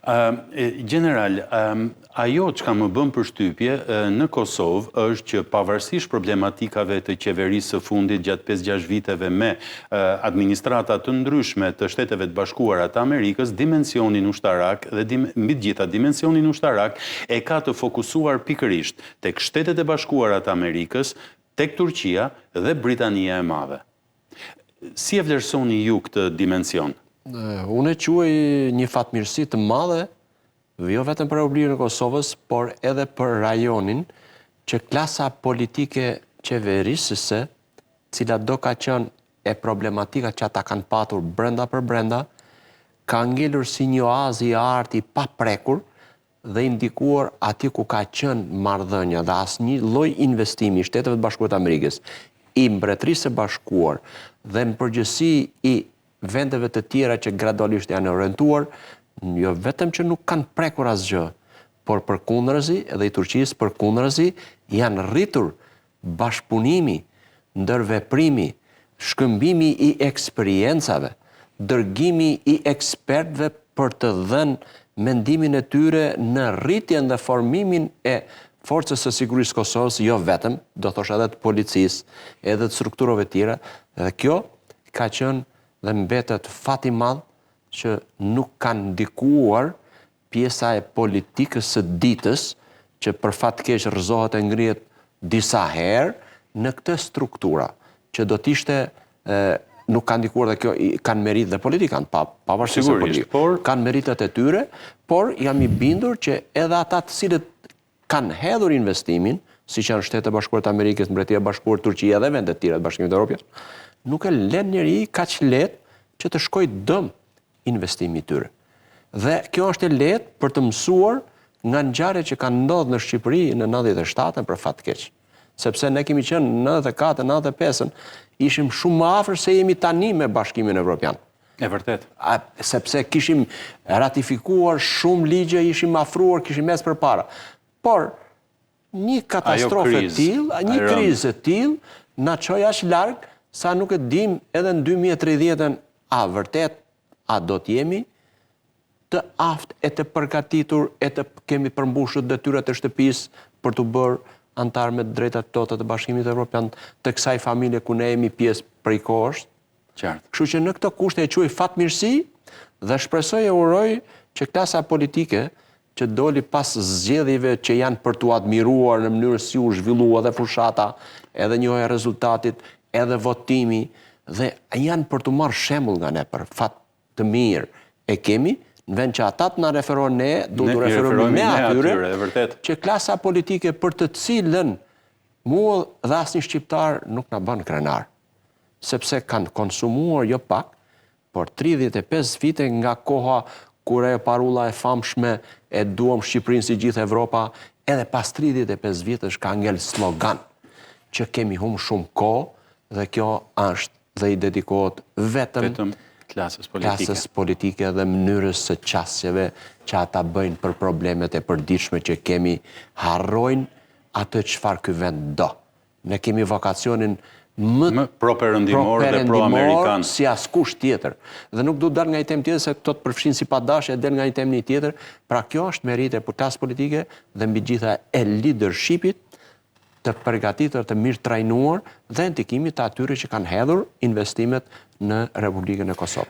General, ajo që ka më bën përshtypje në Kosovë është që pavarësisht problematikave të qeverisë së fundit gjatë 5-6 viteve me administrata të ndryshme të Shteteve të Bashkuara të Amerikës, dimensionin ushtarak dhe mbi të gjitha dimensionin ushtarak e ka të fokusuar pikërisht tek Shtetet e Bashkuara të Amerikës, tek Turqia dhe Britania e Madhe. Si e vlerësoni ju këtë dimension? Unë e quaj një fatmirësi të madhe, jo vetëm për Republikën e Kosovës, por edhe për rajonin, që klasa politike qeverisëse, cila do ka qenë e problematika që ata kanë patur brenda për brenda, ka ngelur si një oazë i arti pa prekur dhe indikuar aty ku ka qenë marrëdhënia dhe asnjë lloj investimi i Shteteve të Bashkuara të Amerikës, i Mbretërisë së Bashkuar dhe në përgjithësi i vendeve të tjera që gradualisht janë orientuar, jo vetëm që nuk kanë prekur asgjë, por përkundërzi, edhe i Turqisë përkundërzi, janë rritur bashkëpunimi, ndërveprimi, shkëmbimi i eksperiencave, dërgimi i ekspertëve për të dhënë mendimin e tyre në rritjen dhe formimin e forcës së sigurisë Kosovës, jo vetëm, do thosh edhe të policisë, edhe të strukturave tjera, dhe kjo ka qenë dhe mbetet fat i madh që nuk kanë ndikuar pjesa e politikës së ditës, që për fat keq rrëzohet e ngrihet disa herë në këtë struktura, që do t'ishte nuk kanë ndikuar dhe kjo kanë meritë dhe politikanë, pavarësisht se politikë, kanë meritet e tyre, por jam i bindur që edhe ata të cilët kanë hedhur investimin, siç janë Shtetet e Bashkuara të Amerikës, Mbretëria e Bashkuar, Turqia dhe vendet tjera të Bashkimit Evropian, nuk e lën njëri kaq lehtë që të shkojë dëm investimi i tyre. Dhe kjo është e lehtë për të mësuar nga ngjarjet që kanë ndodhur në Shqipëri në 97-ën për fat keq. Sepse ne kemi qenë në 94, 95-ën, ishim shumë më afër se jemi tani me Bashkimin Evropian. E vërtet. Sepse kishim ratifikuar shumë ligje, ishim afruar, kishim mes përpara. Por një katastrofë e tillë, një krizë e tillë na çoi aq larg sa nuk e dim edhe në 2030-ën a vërtet a do të jemi të aftë e të përgatitur e të kemi përmbushur detyrat e shtëpisë për të bërë antar me drejtat tota të Bashkimit Evropian, të kësaj familje ku ne jemi pjesë prej kohësh. Qartë. Kështu që në këtë kushte e quaj fatmirësi dhe shpresoj e uroj që klasa politike që doli pas zgjedhjeve që janë për t'u admiruar në mënyrë si u zhvillua dhe fushata, edhe njohja e rezultatit, edhe votimi, dhe janë për t'u marrë shembull nga ne për fat të mirë e kemi, në vend që ata të na referojnë ne, do të referojmë ne atyre, që klasa politike për të cilën mua dhe asnjë shqiptar nuk na bën krenar, sepse kanë konsumuar jo pak, por 35 vite nga koha kur e parulla e famshme e duam Shqipërinë si gjithë Evropa, edhe pas 35 vitesh ka ngel slogan që kemi humbur shumë kohë dhe kjo është dhe i dedikohet vetëm klasës politike dhe mënyrës së qasjeve që ata bëjnë për problemet e përditshme që kemi, harrojnë atë çfarë ky vend do. Ne kemi vokacionin më pro-perëndimor dhe pro-amerikan si askush tjetër. Dhe nuk du dal nga një temë tjetër se këto të përfshin si padashje del nga një temë tjetër. Pra kjo është merite për klasë politike dhe mbi gjitha e leadershipit të përgatitur, të mirë trajnuar dhe ndikimit të atyre që kanë hedhur investimet në Republikën e Kosovës.